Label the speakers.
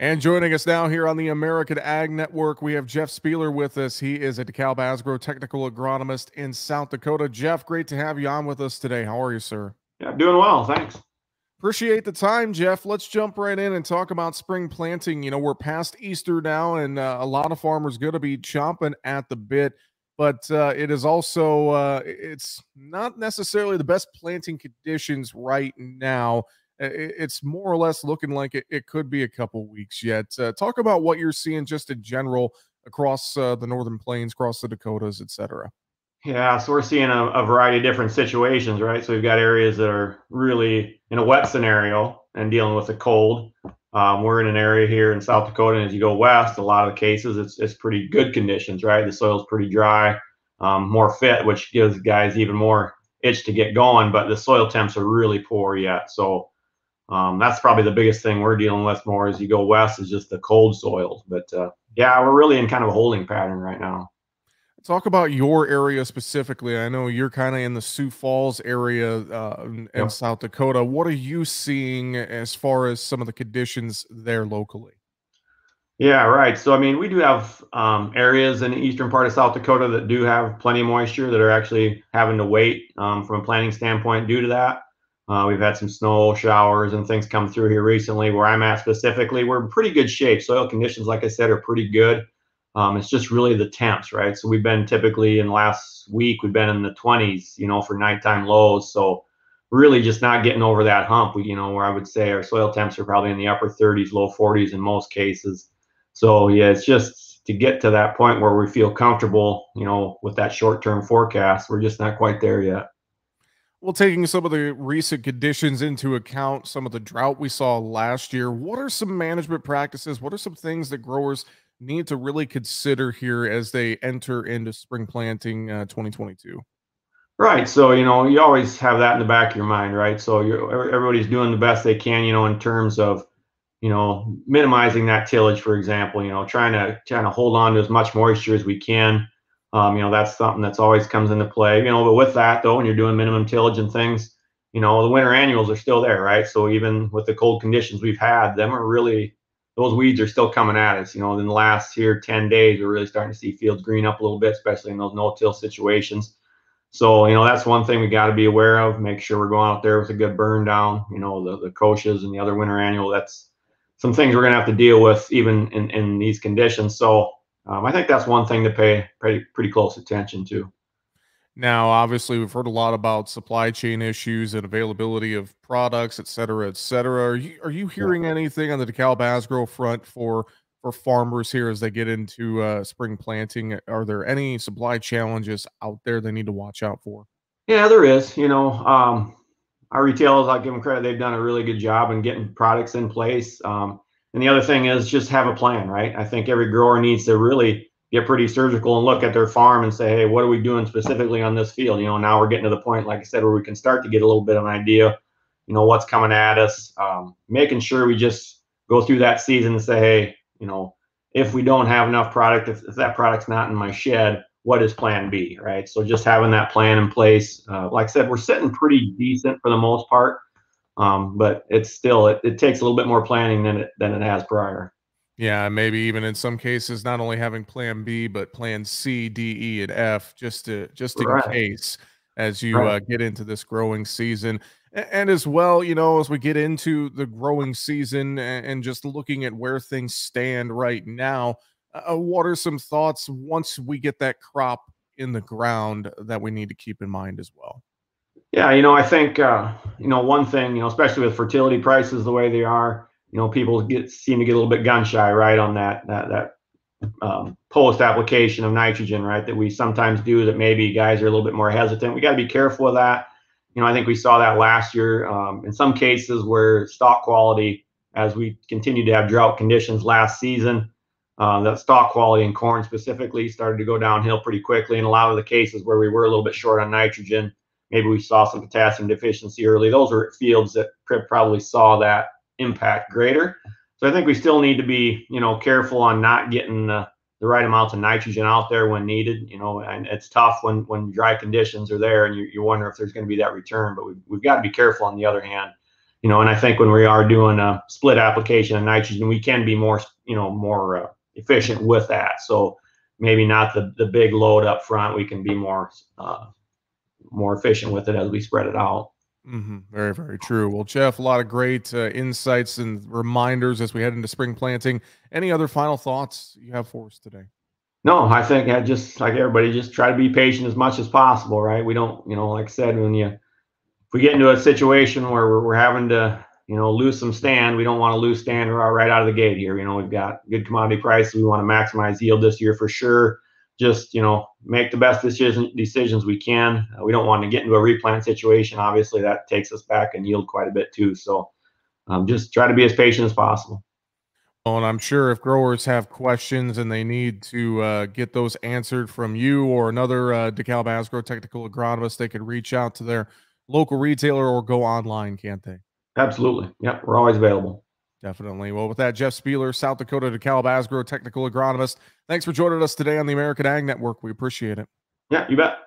Speaker 1: And joining us now here on the American Ag Network, we have Jeff Spieler with us. He is a Dekalb Asgrow Technical Agronomist in South Dakota. Jeff, great to have you on with us today. How are you, sir?
Speaker 2: Yeah, doing well, thanks.
Speaker 1: Appreciate the time, Jeff. Let's jump right in and talk about spring planting. You know, we're past Easter now, and a lot of farmers going to be chomping at the bit. But it is also it's not necessarily the best planting conditions right now. It's more or less looking like it could be a couple weeks yet. Talk about what you're seeing just in general across the northern plains, across the Dakotas, etc.
Speaker 2: Yeah, so we're seeing a variety of different situations, right? So we've got areas that are really in a wet scenario and dealing with the cold. We're in an area here in South Dakota, and as you go west, a lot of the cases, it's pretty good conditions, right? The soil's pretty dry, more fit, which gives guys even more itch to get going, but the soil temps are really poor yet. So that's probably the biggest thing we're dealing with more as you go west is just the cold soils. But yeah, we're really in kind of a holding pattern right now.
Speaker 1: Talk about your area specifically. I know you're kind of in the Sioux Falls area in
Speaker 2: Yep.
Speaker 1: South Dakota. What are you seeing as far as some of the conditions there locally?
Speaker 2: Yeah, right. So, I mean, we do have areas in the eastern part of South Dakota that do have plenty of moisture that are actually having to wait from a planting standpoint due to that. We've had some snow showers and things come through here recently. Where I'm at specifically, we're in pretty good shape. Soil conditions, like I said, are pretty good. It's just really the temps, right? So we've been typically in the last week, we've been in the 20s, for nighttime lows. So really just not getting over that hump. Where I would say our soil temps are probably in the upper 30s, low 40s in most cases. So yeah, it's just to get to that point where we feel comfortable, with that short-term forecast. We're just not quite there yet.
Speaker 1: Well, taking some of the recent conditions into account, some of the drought we saw last year, what are some management practices? What are some things that growers need to really consider here as they enter into spring planting 2022?
Speaker 2: Right. So, you always have that in the back of your mind, right? So everybody's doing the best they can, in terms of, minimizing that tillage, for example, trying to hold on to as much moisture as we can. That's something that's always comes into play. But with that though, when you're doing minimum tillage and things, the winter annuals are still there, right? So even with the cold conditions we've had, them are really those weeds are still coming at us. In the last here 10 days, we're really starting to see fields green up a little bit, especially in those no-till situations. So, that's one thing we got to be aware of. Make sure we're going out there with a good burn down. The kochias and the other winter annual. That's some things we're going to have to deal with even in these conditions. So, I think that's one thing to pay pretty close attention to.
Speaker 1: Now, obviously, we've heard a lot about supply chain issues and availability of products, et cetera, et cetera. Are you
Speaker 2: Yeah.
Speaker 1: hearing anything on the DeKalb Asgrow front for farmers here as they get into spring planting? Are there any supply challenges out there they need to watch out for?
Speaker 2: Yeah, there is. Our retailers, I'll give them credit. They've done a really good job in getting products in place. And the other thing is just have a plan, right? I think every grower needs to really get pretty surgical and look at their farm and say, hey, what are we doing specifically on this field? Now we're getting to the point, like I said, where we can start to get a little bit of an idea, what's coming at us. Making sure we just go through that season and say, hey, if we don't have enough product, if that product's not in my shed, what is plan B, right? So just having that plan in place. Like I said, we're sitting pretty decent for the most part, but it's still it takes a little bit more planning than it has prior.
Speaker 1: Yeah, maybe even in some cases, not only having plan B, but plan C, D, E, and F, just in
Speaker 2: Right,
Speaker 1: case as you
Speaker 2: right.
Speaker 1: get into this growing season. And as well, as we get into the growing season and just looking at where things stand right now, what are some thoughts once we get that crop in the ground that we need to keep in mind as well?
Speaker 2: Yeah, I think one thing, especially with fertility prices the way they are, people seem to get a little bit gun shy, right, on that post application of nitrogen, right, that we sometimes do that maybe guys are a little bit more hesitant. We got to be careful of that. I think we saw that last year in some cases where stock quality, as we continued to have drought conditions last season, that stock quality in corn specifically started to go downhill pretty quickly. In a lot of the cases where we were a little bit short on nitrogen, maybe we saw some potassium deficiency early. Those are fields that probably saw that impact greater. So I think we still need to be, careful on not getting the right amounts of nitrogen out there when needed. And it's tough when dry conditions are there and you wonder if there's going to be that return. But we've got to be careful on the other hand. And I think when we are doing a split application of nitrogen, we can be more, more efficient with that. So maybe not the big load up front. We can be more efficient with it as we spread it out.
Speaker 1: Very, very true. Well, Jeff, a lot of great insights and reminders as we head into spring planting. Any other final thoughts you have for us today?
Speaker 2: No, I think I just like everybody, just try to be patient as much as possible, right? We don't, like I said, if we get into a situation where we're having to, lose some stand, we don't want to lose stand right out of the gate here. We've got good commodity prices. We want to maximize yield this year for sure. Just, make the best decisions we can. We don't want to get into a replant situation. Obviously, that takes us back and yield quite a bit too. So just try to be as patient as possible.
Speaker 1: Well, and I'm sure if growers have questions and they need to get those answered from you or another Dekalb Asgrow Technical Agronomist, they could reach out to their local retailer or go online, can't they?
Speaker 2: Absolutely. Yep. We're always available.
Speaker 1: Definitely. Well, with that, Jeff Spieler, South Dakota Dekalb Asgrow Technical Agronomist. Thanks for joining us today on the American Ag Network. We appreciate it.
Speaker 2: Yeah, you bet.